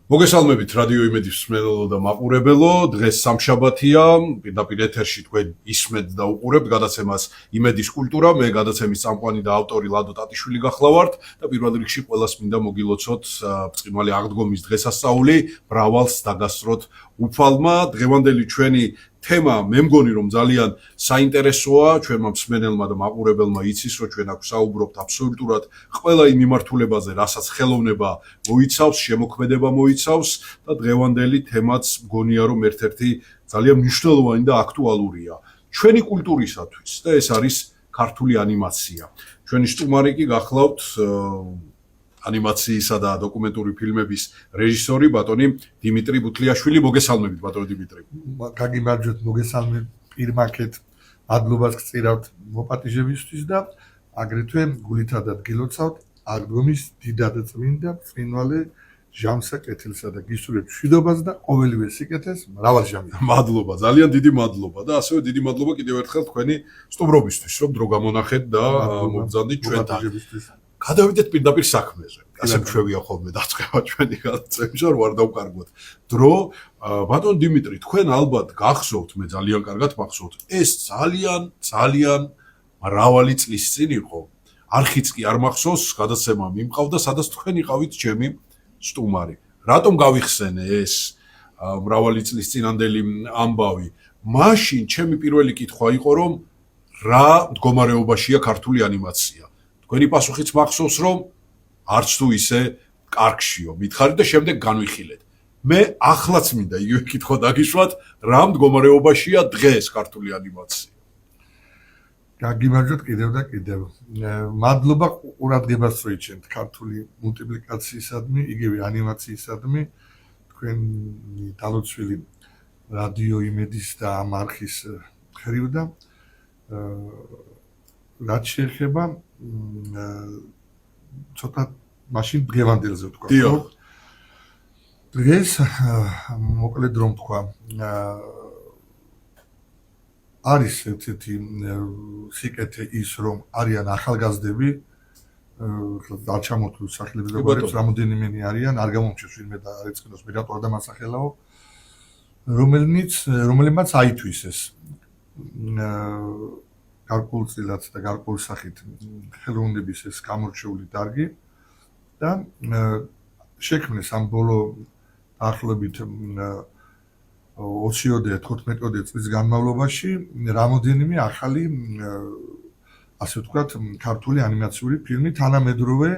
მოგესალმებით რადიო იმედის მსმენელო და მაყურებელო. დღეს სამშაბათია, პირდაპირ ეთერში თქვენ ისმენთ და უყურებთ გადაცემას იმედის კულტურა. მე გადაცემის წამყვანი და ავტორი ლადო ტატიშვილი გახლავართ და პირველ რიგში ყველას მინდა მოგილოცოთ ბრწყინვალე აღდგომის დღესასწაული, ბრავალს დაგასწროთ უფალმა. დღევანდელი ჩვენი თემა მე მგონი რომ ძალიან საინტერესოა, ჩვენმა მსმენელმა და მაყურებელმა იცის რომ ჩვენ აქ საუბრობთ აბსოლუტურად ყველა იმ მიმართულებაზე, რასაც ხელოვნება მოიცავს, შემოქმედება მოიცავს და დღევანდელი თემაც მგონია რომ ერთ-ერთი ძალიან მნიშვნელოვანი და აქტუალურია ჩვენი კულტურისათვის და ეს არის ქართული ანიმაცია. ჩვენი სტუმარი კი გახლავთ ანიმაციისა და დოკუმენტური ფილმების რეჟისორი ბატონი დიმიტრი ბუთლიაშვილი. მოგესალმებით ბატონი დიმიტრი. გაგიმარჯვეთ, მოგესალმებით პირმაკეთ, მადლობას გწირავთ მოპატიჟებისთვის და აგრეთვე გულითადად გილოცავთ აღდგომის დიდად წმინდა ბრწყინვალე ჟამსა კეთილსა და გისურვებთ მშვიდობას და ყოველივე სიკეთეს მრავალჟამი. მადლობა, ძალიან დიდი მადლობა და ასევე დიდი მადლობა კიდევ ერთხელ თქვენი სტუმრობისთვის, რომ დრო გამონახეთ და მოგზავნით ჩვენთან. გადავიდეთ პირდაპირ საქმეზე. ასე მშვენია ხოლმე დაწყება ჩვენი გადაცემის, რომ არ დავკარგოთ დრო. ბატონ დიმიტრი, თქვენ ალბათ გახსოვთ, მე ძალიან კარგად მახსოვთ, ეს ძალიან მრავალი წლის წინ იყო. არხიც კი არ მახსოვს, გადაცემა მიმყავდა, სადაც თქვენ იყავით ჩემი სტუმარი. რატომ გავიხსენე ეს მრავალი წლის წინანდელი ამბავი? მაშინ ჩემი პირველი კითხვა იყო, რომ რა მდგომარეობაშია ქართული ანიმაცია. თქვენი პასუხიც მახსოვს, რომ არც თუ ისე კარგშიო. მითხარით და შემდეგ განვიხილეთ. მე ახლაც მინდა იგივე კითხვა დაგიშვათ, რა მდგომარეობაშია დღეს ქართული ანიმაცია. გაგიმარჯვეთ კიდევ და კიდევ. მადლობა ყურადღებას რომ იჩენთ ქართული მულტიპლიკაციისადმი, იგივე ანიმაციისადმი. თქვენი დალოცვილი რადიო იმედის და ამ არხის ხრივ და რაც შეეხება ცოტა მაშინ დღევანდელზე ვთქვა. დღეს მოკლედ რომ თქვა, არის ერთ-ერთი სიკეთე ის, რომ არიან ახალგაზრდები, არ ჩამოთვლილ სახლებებს, რამოდენიმენი არიან, არ გამომჩნევს ვინმე და არ ეწყინოს მეგატორ და მასახელაო, რომელმაც აითვისეს გარკვეულწილად და გარკვეულ სახით ხელოვნების ეს გამორჩეული დარგი და შექმნეს ამ ბოლო დაახლოებით 20-15 წლის განმავლობაში რამოდენიმე ახალი, ასე ვთქვათ, ქართული ანიმაციური ფილმი თანამედროვე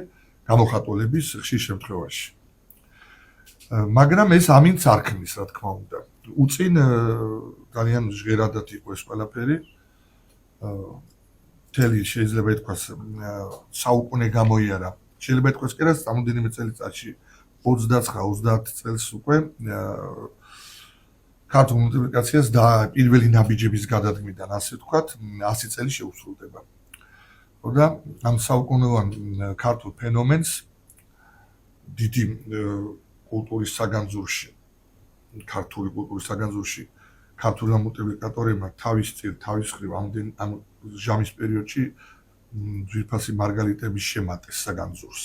გამოხატულების ხშირ შემთხვევაში. მაგრამ ეს ამინც არ ქმნის, რა თქმა უნდა. უწინ ძალიან ჟღერადად იყო ეს ყველაფერი. მთელი შეიძლება ითქვას საუკუნე გამოიარა. შეიძლება ითქვას კი რაც რამოდენიმე წელიწადში 29-30 წელს უკვე ქართულ მულტიპლიკაციას და პირველი ნაბიჯების გადადგმიდან, ასე ვთქვათ, 100 წელი შეუსრულდება. და ამ საუკუნოვან ქართულ ფენომენს დიდი კულტურის საგანძურში, ქართული კულტურის საგანძურში ქართულმა მულტიპლიკატორებმა თავის მხრივ ამ ჟამის პერიოდში ძვირფასი მარგალიტების შემატეს საგანძურს.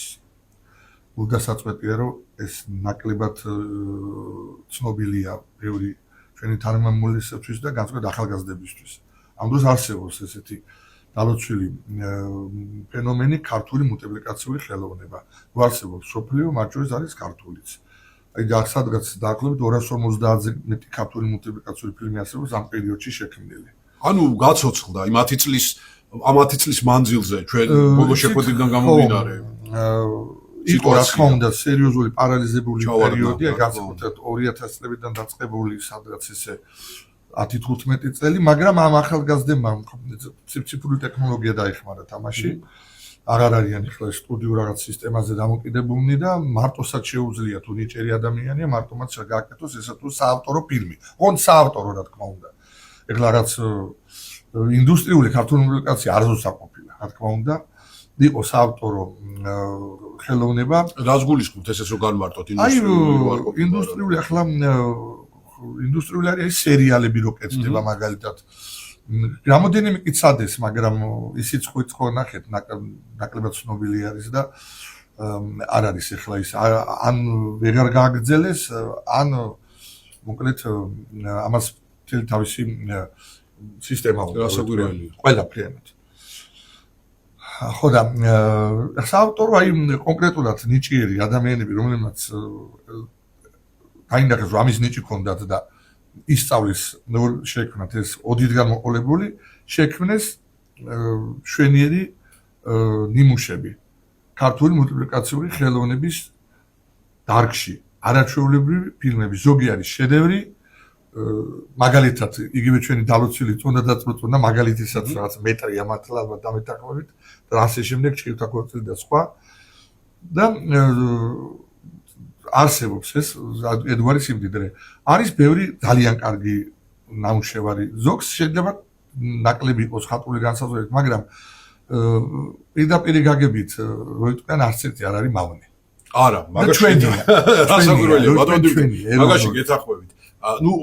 უდასაწყვეტია, რომ ეს ნაკლებად ცნობილია ბევრი ჩვენი თანამემამულეებისთვის და განსაკუთრებით ახალგაზრდებისთვის. ამ დროს არსებობს ესეთი დალოცვილი ფენომენი ქართული მულტიპლიკაციური ხელოვნება. არსებობს სოფლიო, მათ შორის არის ქართულიც. აი სადღაც დაახლოებით 250-ზე მეტი ქართული მულტიპლიკაციური ფილმი არსებობს ამ პერიოდში შექმნილი. ანუ გაცოცხლდა იმ 10 წლის მანძილზე ჩვენ ბოლო შეხვედრიდან გამომდინარე. იყო რა თქმა უნდა სერიოზული პარალიზებული პერიოდი, განსაკუთრებით 2000 წლებიდან დაწყებული სადღაც ისე 10-15 წელი, მაგრამ ამ ახალგაზრდებმა ციფრული ტექნოლოგია დაიხმარა თამაში. აღარ არიან ახლა სტუდიურ რაღაც სისტემაზე დამოკიდებულნი და მარტოსაც შეუძლია თუ ნიჭიერი ადამიანია, მარტომაც გააკეთოს ესა თუ საავტორო ფილმი. ოღონდ საავტორო რა თქმა უნდა. ეხლა რაღაც ინდუსტრიული ქართული მულტიპლიკაცია არ ზუსტყოფილა, რა თქმა უნდა. იყო საავტორო ხელოვნება. რას გულისხმობთ ესეც რო განმარტოთ ინდუსტრიული ახლა ინდუსტრიული არის სერიალები რო კეთდება მაგალითად. რამოდენიმე კი წადეს, მაგრამ ისიც ხო ნახეთ, ნაკლებად ცნობილი არის და არ არის ახლა ის ან ვეღარ გააგრძელეს ან მოკლედ ამას მთელი თავისი სისტემა გასაკვირველია ყველაფრიანად ხო და საავტორო აი კონკრეტულად ნიჭიერი ადამიანები რომლებმაც დაინახეს რომ ამის ნიჭი ჰქონდათ და ისწავლის შექმნათ ეს ოდითგან მოყოლებული შექმნეს შვენიერი ნიმუშები ქართული მულტიპლიკაციური ხელოვნების დარგში არაჩვეულებრივი ფილმები ზოგი არის შედევრი მაგალითად იგივე ჩვენი დალოცვილი წონა დაწმწონა მაგალითისაც რაღაც მეტრია მართლა ალბათ დამეთანხმებით და ასე შემდეგ ჭირთა ქორწილი და სხვა და არსებობს ეს ედგვარი სიმდიდრე არის ბევრი ძალიან კარგი ნამუშევარი ზოგს შეიძლება ნაკლები იყოს ხატული განსაზღვრებით მაგრამ პირდაპირ გაგებით როიტყვიან არც ერთი არ არის მავნე არა მაგაში გასაკვირველია მაგაში გეთანხმებით ну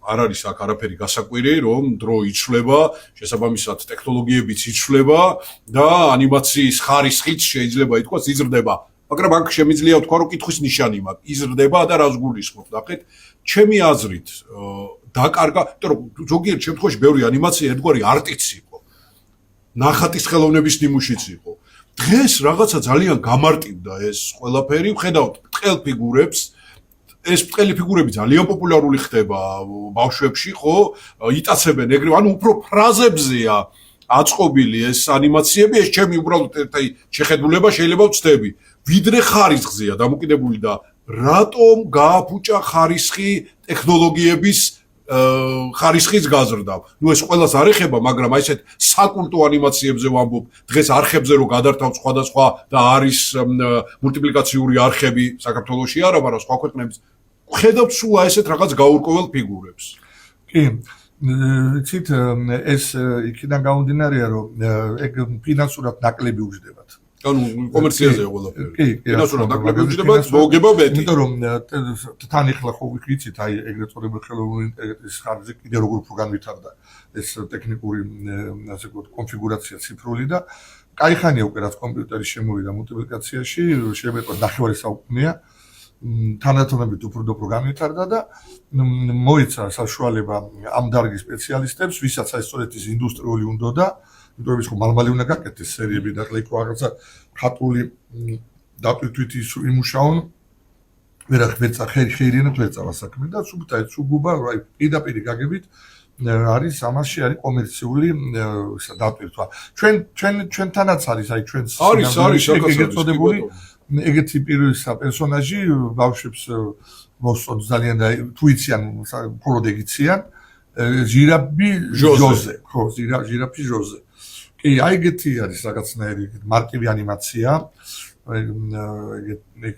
არ არის აქ არაფერი გასაკვირი რომ დრო იცვლება შესაბამისად ტექნოლოგიებიც იცვლება და ანიმაციის ხარისხიც შეიძლება ითქვას იზრდება მაგრამ აქ შემიძლია ვთქვა რომ კითხვის ნიშანი მაქვს იზრდება და რას გულისხმობ ნახეთ ჩემი აზრით დაკარგა იმიტომ რომ ზოგიერთ შემთხვევაში ბევრი ანიმაცია ერთგვარი არტიც იყო ნახატის ხელოვნების ნიმუშიც იყო დღეს რაღაცა ძალიან გამარტივდა ეს ყველაფერი ვხედავთ ბრტყელ ფიგურებს ეს ბრტყელი ფიგურები ძალიან პოპულარული ხდება ბავშვებში ხო იტაცებენ ეგრევე ანუ უფრო ფრაზებზეა აწყობილი ეს ანიმაციები ეს ჩემი უბრალოდ ერთი შეხედულება შეიძლება ვცდები ვიდრე ხარისხზეა დამოკიდებული და რატომ გააფუჭა ხარისხი ტექნოლოგიების ხარისხის გაზრდა. ნუ ეს ყველას არ ეხება, მაგრამ აი ესეთ საკულტო ანიმაციებზე ვამბობ. დღეს არხებზე რო გადართავ სხვადასხვა და არის მულტიპლიკაციური არხები საქართველოში არა, მაგრამ სხვა ქვეყნების ხედავთ სულ აი ესეთ რაღაც გაურკვეველ ფიგურებს. კი, იცით ეს იქიდან გამომდინარეა, რომ ეგ ფინანსურად ნაკლები უჯდებათ. ანუ კომერციაზეა ყველაფერი. კი, ფინანსურად ნაკლები უჯდებათ, მოგება მეტი. იმიტომ რომ თან ახლა ხო ვიცით, აი ეგრეთ წოდებული ხელოვნური ინტელექტის ხარჯზე კიდე როგორ უფრო განვითარდა ეს ტექნიკური ასე ვთქვათ კონფიგურაცია ციფრული და კაი ხანია უკვე რაც კომპიუტერი შემოვიდა მულტიპლიკაციაში, შეიძლება ითქვას ნახევარი საუკუნეა. თანათონებით უფრო განვითარდა და მოიცა საშუალება ამ დარგის სპეციალისტებს, ვისაც აი სწორედ ის ინდუსტრიული უნდოდა, იმიტომ რომ ის ხო მალმალი უნდა გაკეთდეს სერიები და ახლა იქ რაღაცა ხატული დატვირთვით იმუშაონ, ხერხერიანად ვერ წავა საქმე და სუგუბა აი პირდაპირ გაგებით არის ამაში არის კომერციული დატვირთვა. ჩვენთანაც არის აი ჩვენს ეგრეთ წოდებული ეგეთი პერსონაჟი ბავშვებს მოსწონთ ძალიან და თუ იციან მხოლოდ ეგიციან ჟირაფი ჟოზე ხო ჟირაფი ჟოზე კი აი ეგეთი არის რაღაცნაირი მარტივი ანიმაცია ეგ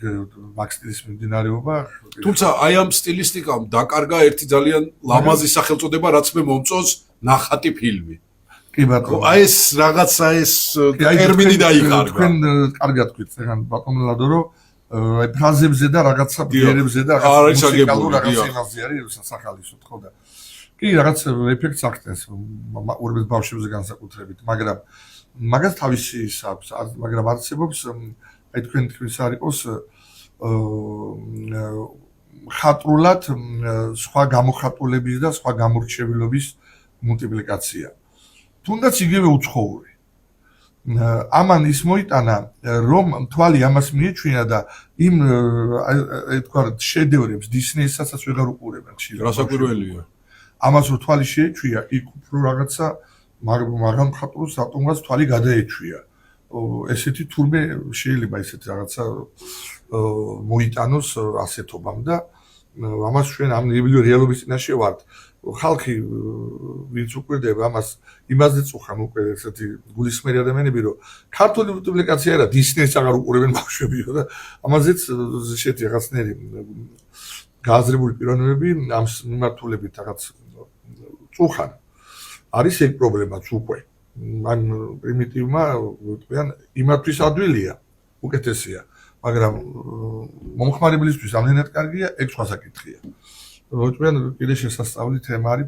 მაგ სტილის მიმდინარეობა თუმცა აი ამ სტილისტიკამ დაკარგა ერთი ძალიან ლამაზი სახელწოდება რაც მე მომწონს ნახატი ფილმი კი ბატონო აი ეს რაღაცა ეს ტერმინი დაიკარგა თქვენ კარგად თქვით ეხლა ბატონო ლადო რომ აი ფრაზებზე და რაღაცა ბერებზე და რაღაცა იმაზე არის სახალისოდ ხო და კი რაღაც ეფექტს ახდენს ურბის ბავშვებზე განსაკუთრებით მაგრამ მაგას თავისი ის აქვს მაგრამ არსებობს აი თქვენ თქვის არ იყოს ხატრულად სხვა გამოხატულების და სხვა გამორჩევილობის მულტიპლიკაცია თუნდაც იგივე უცხოური. ამან ის მოიტანა, რომ თვალი ამას მიეჩვენა და იმ აი თქვა შედევრებს დისნეისაც ვეღარ უყურებენ ხშირად. რასაკვირველია. ამას რო თვალი შეეჩვია, იქ უფრო რაღაცა მაგამ ხატროს ატომას თვალი გადაეჩვია. ესეთი თურმე შეიძლება ესეთი რაღაცა მოიტანოს ასეთობამ და ამას ჩვენ ამ რეალობის წინაშე ვართ. ხალხი ვინც უყურდება ამას იმაზე წუხან უკვე ესეთი გულისმერი ადამიანები რომ ქართული მულტიპლიკაცია არა დისნეის აღარ უყურებენ ბავშვებიო და ამაზეც შეეთი რაღაცნაირი გააზრებული პიროვნებები ამ მიმართულებით რაღაც წუხან არის ეგ პრობლემაც უკვე ან პრიმიტივმა ვიტყვიან იმათვის ადვილია უკეთესია მაგრამ მომხმარებლისთვის ამდენად კარგია ეგ სხვა საკითხია ვიტყვიან კიდე შესასწავლი თემა არის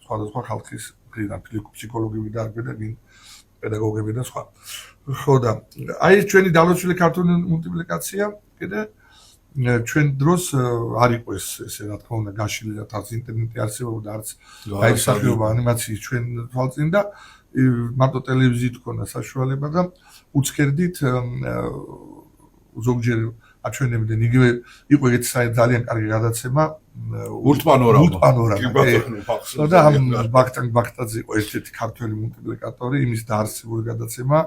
სხვადასხვა ხალხის მხრიდან ფსიქოლოგიური დარგი და პედაგოგები და სხვა. ხო და აი ჩვენი დალოცვილი ქართული მულტიპლიკაცია კიდე ჩვენ დროს არ იყო ესე რა თქმა უნდა გაშლილი და არც ინტერნეტი არსებობდა არც აი სახეობა ანიმაციის ჩვენ თვალწინ და მარტო ტელევიზიით ქონდა საშუალება და უცქერდით ზოგჯერ აჩვენებდნენ იგივე იყო ეგეთი ძალიან კარგი გადაცემა ურტპანორამა და ამ ბახტაძე იყო ერთ-ერთი ქართველი მულტიპლიკატორი იმის დაარსებული გადაცემა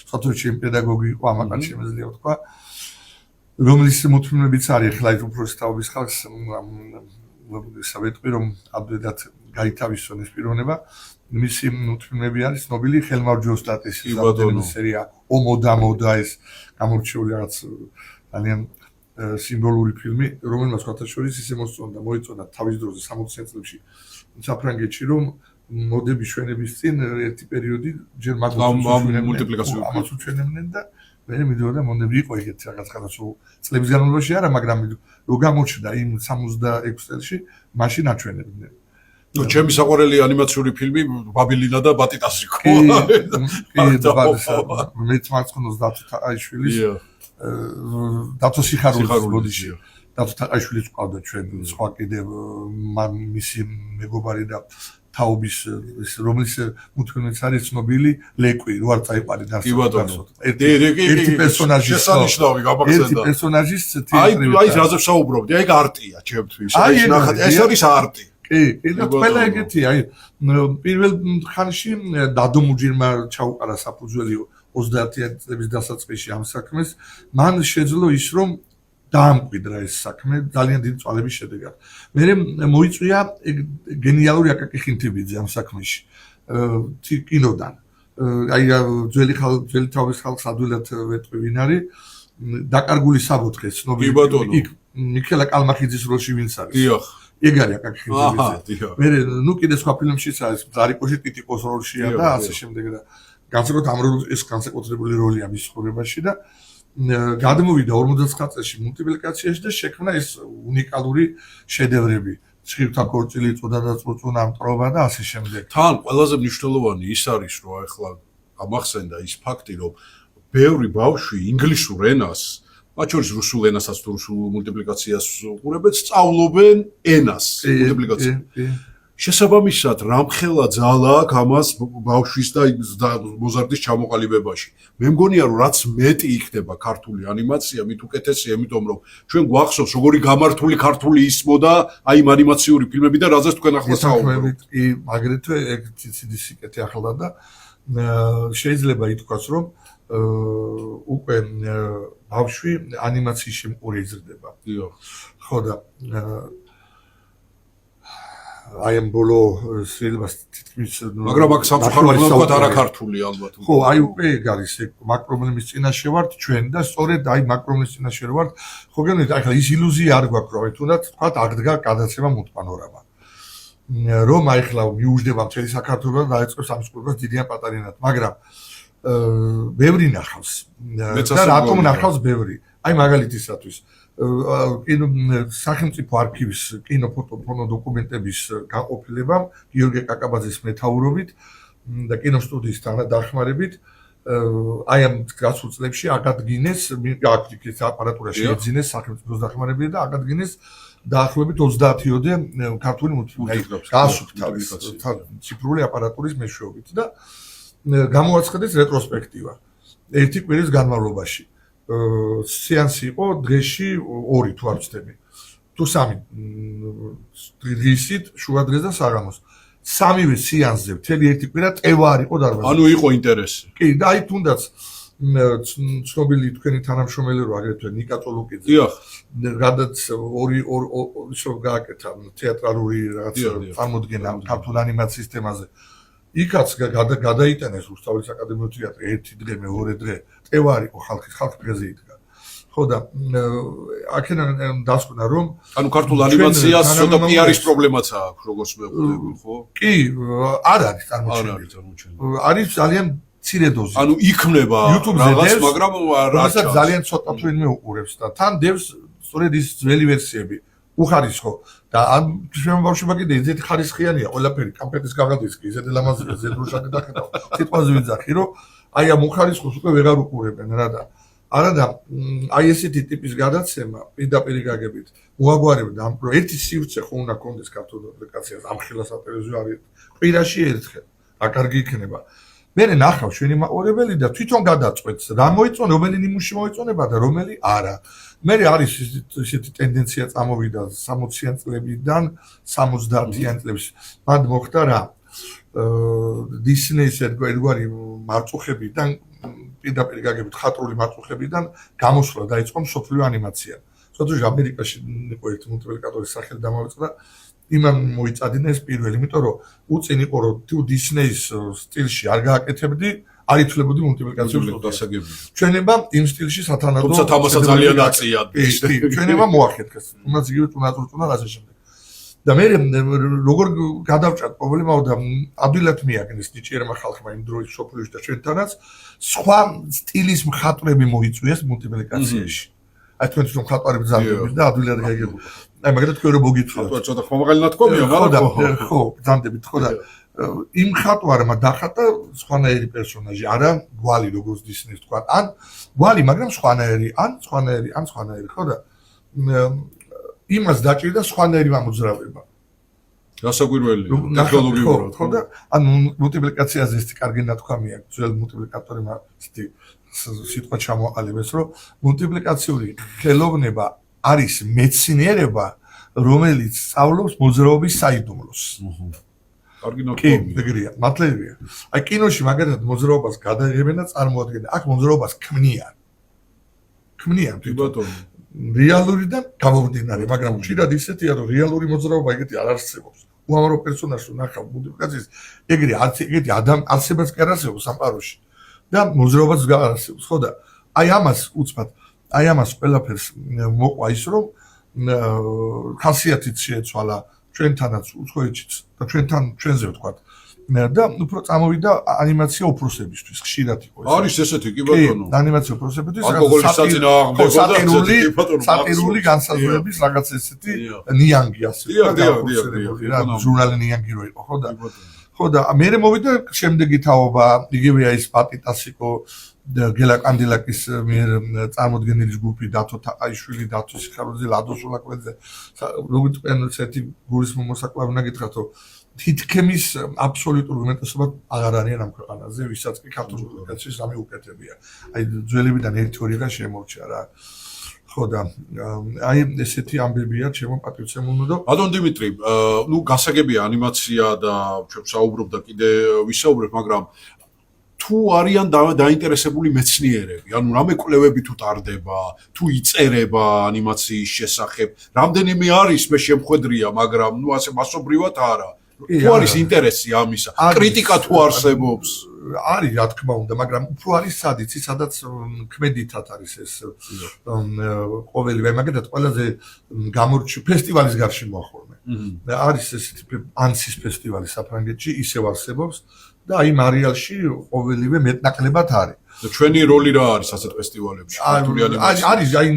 სათვეში პედაგოგი იყო ამან შემიძლია ვთქვა რომლის მოთმინებიც არის ახლა ის უფროსი თაობის ხალხს საბეთყვი რომ აბდედად გაითავისონ ეს პიროვნება მისი მოთმინები არის ცნობილი ხელმარჯვე ოსტატის სერია ომოდა ეს გამორჩეული რაღაც ძალიან სიმბოლური ფილმი რომელმაც ხათაშორის ისე მოიწონდა თავის დროზე 60 წლებში საფრანგეთში რომ მოდების შვენების წინ ერთი პერიოდი ჯერ ამას უჩვენებდნენ და მე მიდიოდა მონები იყო ეგეთი რაღაც წლების განმავლობაში არა მაგრამ რო გამოჩნდა იმ 66 წელში მაშინ აჩვენებდნენ ნუ ჩემი საყვარელი ანიმაციური ფილმი ბაბილინა და ბატიტასი ხო მეც მარცხნოს დათოთაყაშვილის დათო სიხარულის ბოდიში დათო თაყაშვილიც ყავდა ჩვენ სხვა კიდევ მისი მეგობარი და თაობის რომლის მუთმენიც არის ცნობილი ლეკვი რო არ წაიყვარი დასწრებასოთ ერთი პერსონაჟი შესანიშნავი გამახსენდა ერთი პერსონაჟის აი რაზე ვსაუბრობდი აი არტია ჩემთვის აი ნახეთ ეს არის არტი კი და ყველა ეგეთი აი პირველ ხანში დადო მუჯირმა ჩაუყარა საფუძველი 30-იანი წლების დასაწყისში ამ საქმეს მან შეძლო ის რომ დაამკვიდრა ეს საქმე ძალიან დიდი წვალების შედეგად მე მოიწვია გენიალური აკაკი ხინთიბიძე ამ საქმეში კინოდან აი ძველი თავის ხალხს ადვილად ვეტყვი ვინ არის დაკარგული საბოთხე ცნობილი იქ მიქელა კალმახიძის როლში ვინც არის დიახ ეგ არის აკაკი ხინთიბიძე მე ნუ კიდე სხვა ფილმშიც არის ზარიკოში ტიტიკოს როლშია და ასე შემდეგ და განსაკუთრებით ამ ეს განსაკუთრებული როლია მის ცხოვრებაში და გადმოვიდა 59 წელში მულტიპლიკაციაში და შექმნა ეს უნიკალური შედევრები ცხირთა ქორწილი წოდა და წუწუნა მტრობა და ასე შემდეგ თან ყველაზე მნიშვნელოვანი ის არის რომ ახლა ამახსენდა ის ფაქტი რომ ბევრი ბავშვი ინგლისურ ენას მათ შორის რუსულ ენასაც თუ რუსულ მულტიპლიკაციას უყურებენ სწავლობენ ენას მულტიპლიკაციას შესაბამისად რამხელა ძალა აქვს ამას ბავშვის და მოზარდის ჩამოყალიბებაში მე მგონია რომ რაც მეტი იქნება ქართული ანიმაცია მით უკეთესია იმიტომ რომ ჩვენ გვახსოვს როგორი გამართული ქართული ისმოდა აი იმ ანიმაციური ფილმები და რაზეც თქვენ ახლა საუბრობთ კი აგრეთვე ეგ ციცი სიკეთე ახლა და შეიძლება ითქვას რომ უკვე ბავშვი ანიმაციის შემყური იზრდება ხო და აი ამ ბოლო სრილებას თითქმის მაგრამ აქ სამწუხაროდ თქვა არა ქართული ალბათ ხო აი უკვე ეგ არის მაგ პრობლემის წინაშე ვართ ჩვენ და სწორედ აი მაგ პრობლემის წინაშე ვართ ხო გენით აი ხა ის ილუზია არ გვაქვს რომ თუნდაც თქვა აღდგა გადაცემა მულტპანორამა რომ აი ხლა მიუждდება მთელი საქართველოს და დაიწყებს ამის კურსს დიდიან პატარინად მაგრამ ბევრი ნახავს და რატომ ნახავს ბევრი აი მაგალითისათვის კინო სახელმწიფო არქივის კინოფოტო დოკუმენტების გაყოფილებამ გიორგი კაკაბაძის მეთაურობით და კინოსტუდიის დახმარებით აი ამ გასულ წლებში აღადგინეს აქ აპარატურა შეიძინეს სახელმწიფოს დახმარებით და აღადგინეს დაახლოებით 30-ოდე ქართული მულტიპლიკაცია გასუფთავის ციფრული აპარატურის მეშვეობით და გამოაცხადეს რეტროსპექტივა ერთი კვირის განმავლობაში სეანსი იყო დღეში 2 თუ არ ვცდები თუ 3 დღისით შუადღეს და საღამოს სამივე სეანსზე მთელი ერთი კვირა ტევა არ იყო დარბაზში ანუ იყო ინტერესი კი და აი თუნდაც ცნობილი თქვენი თანამშრომელი რო აგრეთვე ნიკა ტოლუკიძე დიახ გადაც ორი ისო გააკეთა თეატრალური რაღაც წარმოდგენა ქართულ ანიმაციის თემაზე იქაც გადაიტანეს რუსთავის აკადემიურ თეატრში ერთი დღე მეორე დღე ტევა არ იყო ხალხი დღეზე იდგა ხო და აქედან დასკვნა რომ ანუ ქართულ ანიმაციას ცოტა პიარის პრობლემაც აქვს როგორც მეუბნები ხო კი არ არის წარმოჩენილი არის ძალიან მცირე დოზი ანუ იქნება რაღაც მაგრამ რასაც ძალიან ცოტა თვინმე უყურებს და თან დევს სწორედ ის ძველი ვერსიები უხარისხო და ამ შემოგვაშობა კიდე ისეთი ხარისხიანია ყველაფერი კამპეტის გაღადის კი ისეთი ლამაზია ზედრუშაკი დახედავ სიტყვაზე ვიძახი რომ აი ამ უხარისხოს უკვე ვეღარ უყურებენ რა და არადა აი ესეთი ტიპის გადაცემა პირდაპირ გაგებით მოაგვარებდა ამ ერთი სივრცე ხო უნდა კონდეს ქართულ პუბლიკაციას ამ ხელა სატელევიზიო არის კვირაში ერთხელ რა კარგი იქნება მე ნახავ ჩვენი მაყურებელი და თვითონ გადაწყვეტს რა მოიწონე რომელი ნიმუში მოიწონება და რომელი არა მე არის ისეთი ტენდენცია წამოვიდა 60-იან წლებიდან 70-იან წლებში მან მოხდა რა დისნეის ერთგვარი მარწუხებიდან პირდაპირ გაგებით ხატრული მარწუხებიდან გამოსვლა დაიწყო მსოფლიო ანიმაცია სოციალურ ამერიკაში იყო ერთი მულტიპლიკატორის სახელი დამავიწყდა იმან მოიწადინა ეს პირველი იმიტომ რომ უწინ იყო რომ თუ დისნეის სტილში არ გააკეთებდი არ ითვლებოდი მულტიპლიკაციურ დასაგებია ჩვენება იმ სტილში სათანადო თუმცა თამაშა ძალიან აწია ჩვენება მოახერხეს თუნდაც იგივე თუნდაც ასე შემდეგ და მე როგორ გადავჭრა პრობლემაო და ადვილად მიაგნეს ნიჭიერმა ხალხმა იმ დროის სოფლიოში და ჩვენთანაც სხვა სტილის მხატვრები მოიწვიეს მულტიპლიკაციაში აი თქვენ თვითონ მხატვარები ბრძანდებით და ადვილად გაიგებთ აი მაგალითად თქვენ რო მოგიწვიოთ მხატვარ ცოტა ხმამაღალი ნათქვამია მაგრამ ხო ბრძანდებით ხო და იმ მხატვარმა დახატა სხვანაირი პერსონაჟი არა გვალი როგორც დისნეის თქვა ან გვალი მაგრამ სხვანაირი ხო და იმას დაჭირდა სხვანაირი ამოძრავება გასაკვირველია ტექნოლოგიურად ხო და ან მულტიპლიკაციაზე ისეთი კარგი ნათქვამი აქვს ძველ მულტიპლიკატორებმა ისეთი სიტყვა ჩამოყალიბეს რომ მულტიპლიკაციური ხელოვნება არის მეცნიერება რომელიც სწავლობს მოძრაობის საიდუმლოს კარგი ნათქვამია ეგრეა მართლებია აი კინოში მაგალითად მოძრაობას გადაიღებენ და წარმოადგენენ აქ მოძრაობას ქმნიან თვითონ რეალურიდან გამომდინარე, მაგრამ ხშირად ისეთია, რომ რეალური მოძრაობა ეგეთი არ არსებობს. უამრავ პერსონაჟს ნახავ მულტიპლიკაციის, ეგეთი არსებაც კი არ არსებობს სამყაროში. და მოძრაობაც არ არსებობს, ხო და აი ამას უცბად, აი ამას ყველაფერს მოყვა ის, რომ ხასიათით შეეცვალა ჩვენთანაც უცხოეთშიც და ჩვენზე ვთქვათ. და უფრო წამოვიდა ანიმაცია უფროსებისთვის ხშირად იყო ეს. არის ესეთი კი ბატონო. ანიმაცია უფროსებისთვის სატირული განსაზღვრების რაღაც ესეთი ნიანგი ასე. ჟურნალი ნიანგი რო იყო, ხო და ხო და მე მოვიდა შემდეგი თაობა, იგივეა ის პატიტასიკო გელა კანდილაკის მიერ წარმოდგენილი ჯგუფი დათო თაყაიშვილი, დათო სიხაროძე, ლადო სულაკველზე, როგორც ესეთი გულის მომოსაკლავი უნდა გითხრათ, რომ თითქმის აბსოლუტურ უმეტესობა აღარ არიან ამ ქვეყანაზე, ვისაც კი ქართულ პუბლიკაციის სამი უკეთებია. აი ძველებიდან ერთი-ორიღა შემორჩა რა. ხო და აი ესეთი ამბებია ჩემო პატრიცემულო და ბატონ დიმიტრი, ნუ გასაგებია ანიმაცია და ჩვენ საუბრობ და კიდე ვისაუბრებ, მაგრამ თუ არიან დაინტერესებული მეცნიერები, ანუ რამე კვლევები თუ ტარდება, თუ იწერება ანიმაციის შესახებ, რამდენიმე არის მე შემხედრია, მაგრამ ნუ ასე მასობრივად არა. თუ არის ინტერესი ამისა, კრიტიკა თუ არსებობს, არის რა თქმა უნდა, მაგრამ უფრო არის სადაც ქმედითად არის ეს ყოველივე, მაგალითად ყველაზე გამორჩი ფესტივალის გარშემო ახორმე. არის ესეთი ანსის ფესტივალი საფრანგეთში, ისევ არსებობს და აი მარიალში ყოველივე მეტნაკლებად არის. და ჩვენი როლი რა არის ასეთ ფესტივალებში? არის აი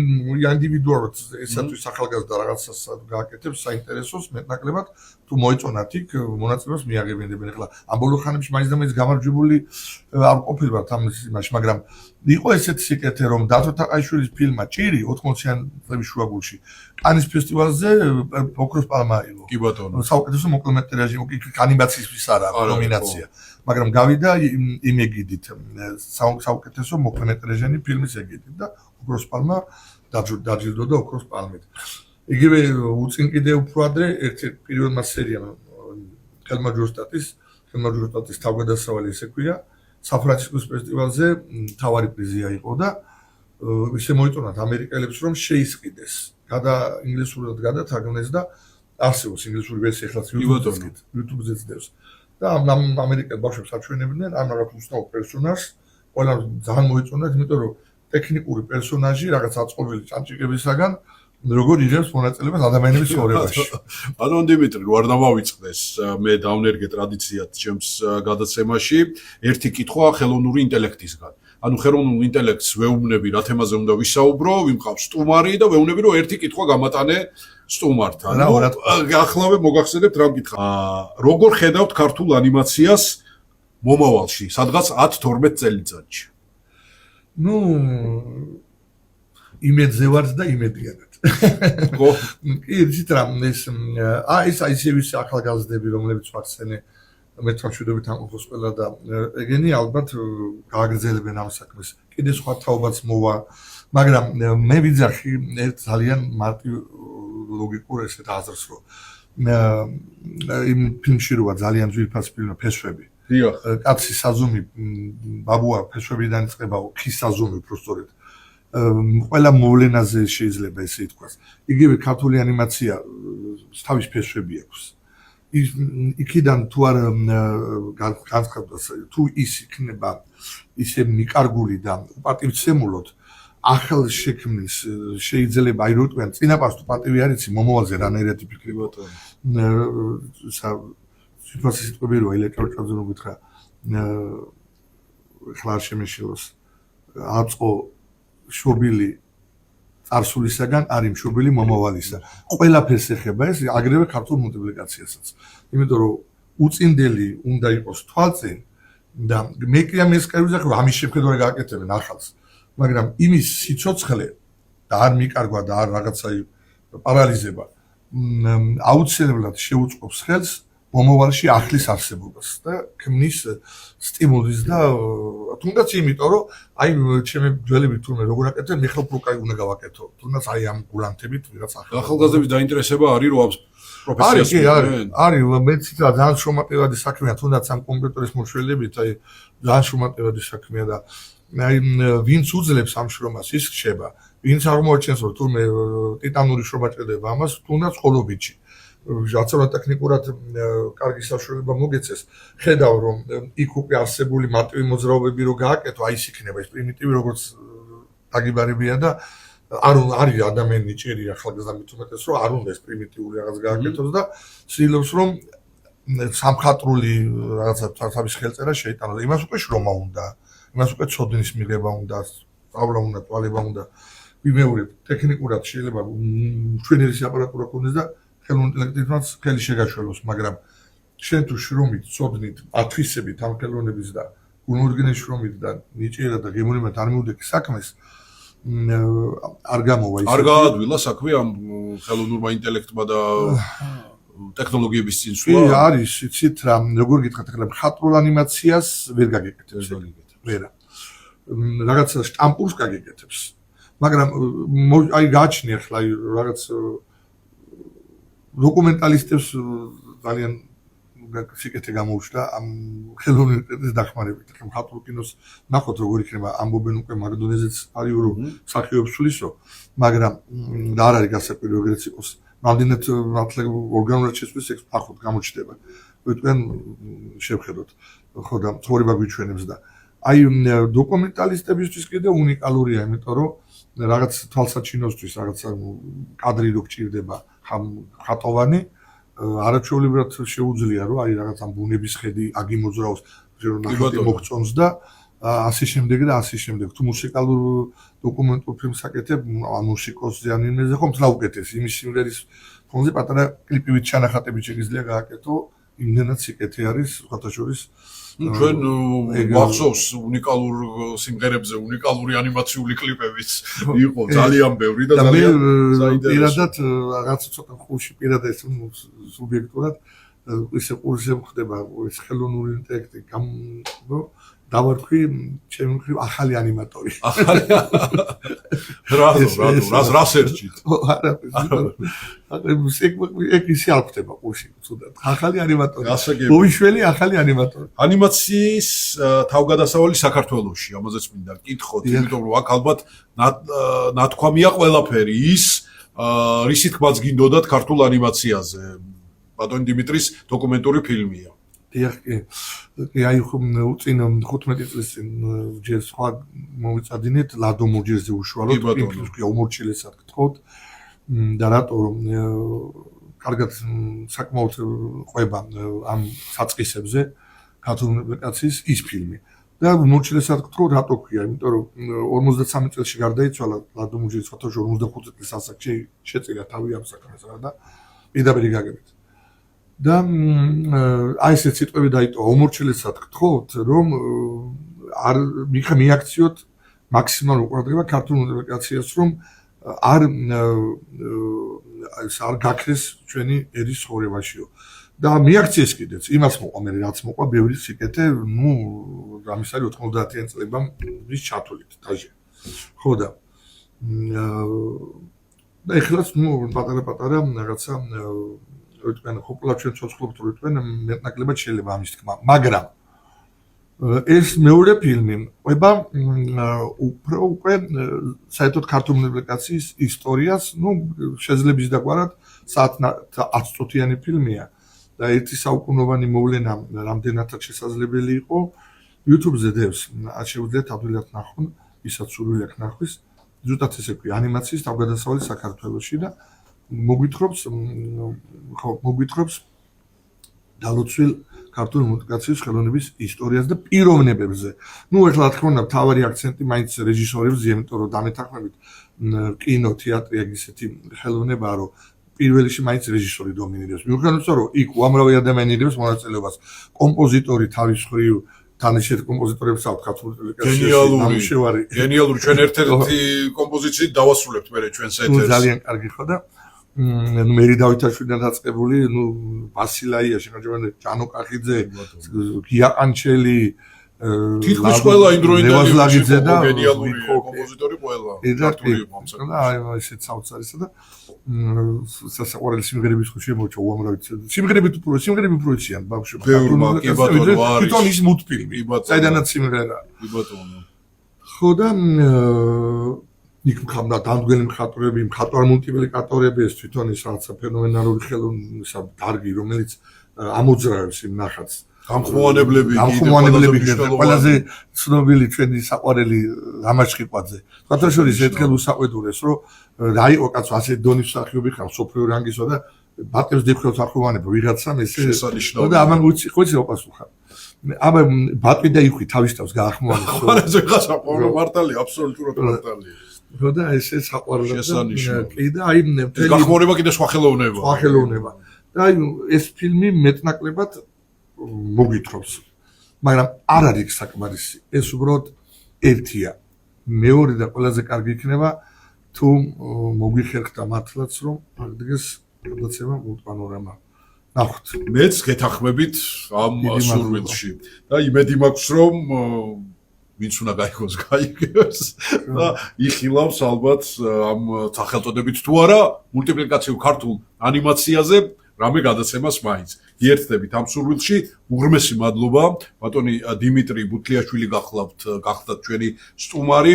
ინდივიდუალურად ესათვის ახალგაზრდა რაღაცას გააკეთებს საინტერესოს მეტნაკლებად თუ მოეწონათ იქ მონაწილეობას მიაღებინებენ. ახლა ამ ბოლო ხანებში მაინც და მაინც გამარჯვებული არ ყოფილვართ ამ იმაში, მაგრამ იყო ესეთი სიკეთე რომ დათო თაყაიშვილის ფილმმა ჭირი 80-იან წლების შუაგულში კანის ფესტივალზე ოქროს პალმა აიღო. კი ბატონო. საუკეთესო მოკლემეტრაჟი ანიმაციისთვის არა ნომინაცია. მაგრამ გავიდა იმ ეგიდით საუკეთესო მოკლემეტრაჟიანი ფილმის ეგიდით და ოქროს პალმა დაჯილდოვდა ოქროს პალმით. იგივე უწინ კიდე უფრო ადრე ერთ-ერთი პირველმა სერიამ ხელმა ჯოსტატის თავგადასავალი ესე ქვია სან-ფრანცისკოს ფესტივალზე მთავარი პრიზი აიღო და ისე მოიწონათ ამერიკელებს რომ შეისყიდეს. ინგლისურად გადათარგმნეს და არსებობს ინგლისური ვერსია ხალხს YouTube-ზე ძდევს. და ამ ამერიკელ ბავშვებს აჩვენებდნენ ამ რაღაც უცნაურ პერსონაჟს, ყველა ძალიან მოიწონათ, იმიტომ რომ ტექნიკური პერსონაჟი რაღაც აწყობილი ჭანჭიკებისაგან როგორ იღებს მონაწილეობას ადამიანების ცხოვრებაში. ბატონ დიმიტრი, რო არ დავავიწყდეს, მე დავნერგე ტრადიციად ჩემს გადაცემაში, ერთი კითხვა ხელოვნური ინტელექტისგან. ანუ ხელოვნურ ინტელექტს ვეუბნები რა თემაზე უნდა ვისაუბრო, ვიმყავს სტუმარი და ვეუბნები რომ ერთი კითხვა გამატანე სტუმართან. ახლავე მოგახსენებთ რა მკითხა. როგორ ხედავთ ქართულ ანიმაციას მომავალში, სადღაც 10-12 წელიწადში? ნუ იმედზე ვართ და იმედიანად. ხო? კი, იცით რა, ეს ისე ახალგაზრდები, რომლებიც ვახსენე მეტყავშვილობით ამხოს ყველა და ეგენი ალბათ გააგრძელებენ ამ საქმეს. კიდე სხვა თაობაც მოვა, მაგრამ მე ვიძახი ერთ ძალიან მარტივ ლოგიკურ ესეთ აზრს, რომ იმ ფილმში როა ძალიან ძვირფას ფილმი ფესვები. დიახ. კაცი საზომი, ბაბუა ფესვებიდან იწყება, ხის საზომი უბრალოდ. ყველა მოვლენაზე შეიძლება ესე ითქვას. იგივე ქართული ანიმაცია თავის ფესვები აქვს. იქიდან თუ არ განსხვავდება თუ ის იქნება ისე მიკარგული და პატივცემულოდ ახალ შექმნის შეიძლება აი როტყვიან წინაპარს თუ პატივი არ იცი მომავალზე რანაირად იფიქრებოდ სიტუაციის სიტყვები რო ელექტროჭაძე რო გითხრა ხლარ შემეშილოს აწყო შობილი წარსულისაგან არის მშობილი მომავალისა. ყველაფერს ეხება ეს აგრევე ქართულ მულტიპლიკაციასაც. იმიტომ რომ უწინდელი უნდა იყოს თვალწინ და მე კი ამის კერვიზახი ამის შეხედვარი გააკეთებენ ახალს. მაგრამ იმის სიცოცხლე და არ მიკარგვა და არ რაღაცა პარალიზება აუცილებლად შეუწყობს ხელს მომავალში ახლის არსებობას და ქმნის სტიმულის და თუნდაც იმიტომ რომ აი ჩემი ძველები თურმე როგორ აკეთებენ მე ხელ პროკაი უნდა გავაკეთო თუნდაც აი ამ გულანთებით ვიღაც ახალგაზრდების დაინტერესება არის რომ ამ პროფესიას არის მეც ძალიან შრომატევადი საქმეა თუნდაც ამ კომპიუტერის მოშველებით აი ძალიან შრომატევადი საქმეა და აი ვინც უძლებს ამ შრომას ის ხდება ვინც აღმოაჩენს რომ თურმე ტიტანური შრომა ჭირდება ამას თუნდაც ხოლობიჩი რაცაც ტექნიკურად კარგი საშუალება მოგეცეს ხედავ რომ იქ უკვე არსებული მარტივი მოძრაობები რო გააკეთო აი ის იქნება ეს პრიმიტივი როგორც დაგიბარებია და არ არის ადამიანი ჭირი ახალგაზრდა უმეტეს რომ არ უნდა ეს პრიმიტიული რაღაც გააკეთოს და ცდილობს რომ სამხატრული რაღაცა თავის ხელწერა შეიტანოს იმას უკვე შრომა უნდა იმას უკვე ცოდნის მიღება უნდა სწავლა უნდა თვალება უნდა ვიმეორებ ტექნიკურად შეიძლება მშვენიერი აპარატურა ქონდეს და ხელოვნურ ინტელექტს ხელი შეგაშველოს, მაგრამ შენ თუ შრომით, ცოდნით, ათვისებით ამ ხელოვნების და გულმოდგინეს შრომით და ნიჭიერად და გემოვნებად არ მიუდექი საქმეს, არ გამოვა ისე. არ გაადვილა საქმე ამ ხელოვნურმა ინტელექტმა და ტექნოლოგიების წინსვლა. კი, არის, იცით რა, როგორ გითხრათ, ახლა მხატვრულ ანიმაციას ვერ გაგეკეთებს. ვერა. რაღაცა შტამპურს გაგეკეთებს. მაგრამ აი გააჩნია ახლა რაღაც დოკუმენტალისტებს ძალიან სიკეთე გამოუჩნდა ამ ხელოვნურ ინტელექტის დახმარებით. მხატვრულ კინოს ნახოთ როგორ იქნება ამბობენ უკვე მაგდონეზეც არის რომ მსახიობს სულისო, მაგრამ და არ არის გასაკვირი როგორიც იყოს. რამდენად ორგანულად შეცვლის ეს ნახოთ გამოჩნდება. ვიტყვენ შევხედოთ ხო და ცხოვრება გვიჩვენებს და აი დოკუმენტალისტებისთვის კიდე უნიკალურია, იმიტომ რომ რაღაც თვალსაჩინოსთვის რაღაცა კადრი რო გჭირდება ხატოვანი არაჩვეულებრივად შეუძლია რომ აი რაღაც ამ ბუნების ხედი აგიმოძრაოს რომ ნახატი მოგწონს და ასე შემდეგ და ასე შემდეგ თუ მუსიკალურ დოკუმენტურ ფილმს აკეთებ ან მუსიკოსზე ან იმეზე ხომ თლა უკეთეს იმის სიმღერის ფონზე პატარა კლიპივით ჩანახატებით შეგიძლია გააკეთო იმდენად სიკეთე არის სხვათა შორის ჩვენ ვახსოვს უნიკალურ სიმღერებზე უნიკალური ანიმაციური კლიპებიც იყო ძალიან ბევრი და ძალიან საინტერესო. პირადად რაღაც ცოტა ხუში პირადად ეს სუბიექტურად ისე ყურზე ხდება ეს ხელოვნური ინტელექტი დავარქვი ჩემი მხრივ ახალი ანიმატორი. რას ერჩით? ეგ ისე არ ხდება ყურში თუნდაც ახალი ანიმატორი. გოიშველი ახალი ანიმატორი. ანიმაციის თავგადასავალი საქართველოში, ამაზეც მინდა გკითხოთ, იმიტომ რომ აქ ალბათ ნათქვამია ყველაფერი ის რისი თქმაც გინდოდათ ქართულ ანიმაციაზე. ბატონ დიმიტრის დოკუმენტური ფილმია. კი აი უწინ 15 წლის წინ ჯერ სხვა მოვიწადინეთ ლადო მურჯერზე უშუალოდ ფილმს კი უმორჩილესად გთხოვთ და რატო კარგად საკმაოდ ყვება ამ საწყისებზე ქართული მულტიპლიკაციის ის ფილმი და მორჩილესად გთხოვ რატო ქვია, იმიტომ რომ 53 წელში გარდაიცვალა ლადო მუჯიძე 45 წლის ასაკში შეწირა თავი ამ საქმეს რა და პირდაპირ გაგებით. და აი ესეთ სიტყვები დაიტოვა უმორჩილესად გთხოვთ რომ არ მიაქციოთ მაქსიმალურ ყურადღება ქართულ მოდიფიკაციას რომ არ გაქრეს ჩვენი ერის ცხოვრებაშიო. და მიაქციეს კიდეც იმას მოყვა მე რაც მოყვა ბევრი სიკეთე ნუ რამის არის 90-იან წლებამ ის ჩათვლით დაჟე ხო და ეხლაც ნუ პატარა რაღაცა თქვენ ხოპლა ჩვენ ცოცხლობთ რომ თქვენ მეტნაკლებად შეიძლება ამის თქმა მაგრამ ეს მეორე ფილმი ყובה უფრო უკვე საერთოდ ქართულ მოდიფიკაციის ისტორიას ნუ შეიძლება ის დაგვარად საათ 10 წუთიანი ფილმია და ერთი საუკუნოვანი მოვლენა რამდენადაც შესაძლებელი იყო YouTube-ზე დევს შეუძლიათ ადვილად ნახონ ისაც სურვილი აქვს ნახვის ზუსტად ესე ქვია ანიმაციის თავგადასავალი საქართველოში და მოგვითხრობს დალოცვილ ქართული მოდიფიკაციის ხელოვნების ისტორიას და პიროვნებებზე. ნუ ეხლა რა თქმა უნდა თავარი აქცენტი მაინც რეჟისორებზე, იმიტომ რომ დამეთანხმებით კინო, თეატრი ეგ ისეთი ხელოვნებაა, რომ პირველ რიგში მაინც რეჟისორი დომინირებს. მიუხედავად იმისა, რომ იქ უამრავი ადამიანი იღებს მონაწილეობას, კომპოზიტორი თავის მხრივ თანაშედ კომპოზიტორებს აქვს ქართული მუსიკაში. გენიალური ჩვენ ერთ-ერთი კომპოზიციით დავასრულებთ მე ჩვენს ეთერს. ძალიან კარგი ხო და ნუ მერი დავითაშვიდან დაწყებული, ნუ ბასილაია, შემოჭრილი ჯანო კახიძე, გია ყანჩელი, თითქმის ყველა იმდროინდელი გენიალური კომპოზიტორი ყველა ქართული მომცემ. და აი ესეც საოცარისა და სასაყვარელი სიმღერების ხო შემოჭრა უამრავი სიმღერები პროექციან ბავშვებმა. კი ბატონო არის. თვითონ ის მულტფილმი, საიდანაც სიმღერა. კი ბატონო. ხო და იქ მქონდა დამდგენი მხატვრები, მხატვარ მულტიპლიკატორები, ეს თვითონ ის რაღაცა ფენომენალური ხელოვნისა დარგი, რომელიც ამოძრავებს იმ ნახატს. გამხმოვანებლები ყველაზე ცნობილი ჩვენი საყვარელი რამაჩხიყვაძე. ფათაშორის ერთხელ უსაყვედურეს, რომ რა იყო კაცო ასეთი დონის მსახიობი ხარ, სოფლიო რანგისა და ბატებს დიფხელს ახმოვანება ვიღაცამ ესე და ამან უცი ოპასუხა. აბა ბატი და იხვი თავის თავს გაახმოვანებს. ხო, ეს ხა საყვარელი მართალი, აბსოლუტურად მართალი. ხო და ესე საყვარელი კი და აი ეს გახმოვანება კიდე სხვა ხელოვნება. და აი ეს ფილმი მეტნაკლებად მოგვითხრობს. მაგრამ არ არის საკმარისი. ეს უბრალოდ ერთია. მეორე და ყველაზე კარგი იქნება თუ მოგვიხერხდა მართლაც რომ აღდგეს გადაცემა მულტპანორამა. ნახოთ. მეც გეთანხმებით ამ სურვილში. და იმედი მაქვს რომ ვინც უნდა გაიგოს გაიგებს და იხილავს ალბათ ამ სახელწოდებით თუ არა მულტიპლიკაციურ ქართულ ანიმაციაზე რამე გადაცემას მაინც. გიერთდებით ამ სურვილში, უღრმესი მადლობა, ბატონი დიმიტრი ბუთლიაშვილი გახლავთ ჩვენი სტუმარი,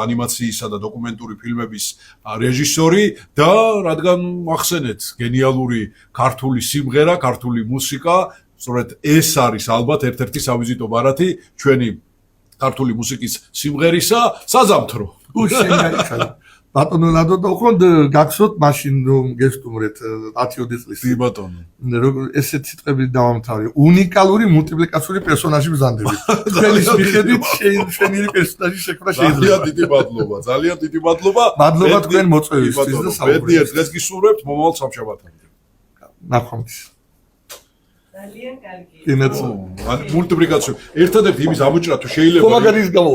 ანიმაციისა და დოკუმენტური ფილმების რეჟისორი და რადგან ახსენეთ, გენიალური ქართული სიმღერა, ქართული მუსიკა, სწორედ ეს არის ალბათ ერთ-ერთი სავიზიტო ბარათი ჩვენი ქართული მუსიკის სიმღერისა საზამთრო. ბატონო ლადო და ხონდ გახსოვთ მაშინ რომ გესტუმრეთ 10-20 წლის. კი ბატონო. ესეთ სიტყვები დავამთავრე. უნიკალური მულტიპლიკაციური პერსონაჟი ბზანდებით. თქვენის მიხედვით შენიერი პერსონაჟი შექმნა შეიძლება. ძალიან დიდი მადლობა. მადლობა თქვენ მოწვევისთვის და საუბრობთ. დღეს გისურვებთ მომავალ სამშაბათამდე. ნახვამდის. ძალიან კარგი. კინოც მულტიპლიკაცია. ერთადერთი იმის ამოჭრა თუ შეიძლება. ხო მაგარი ის გამო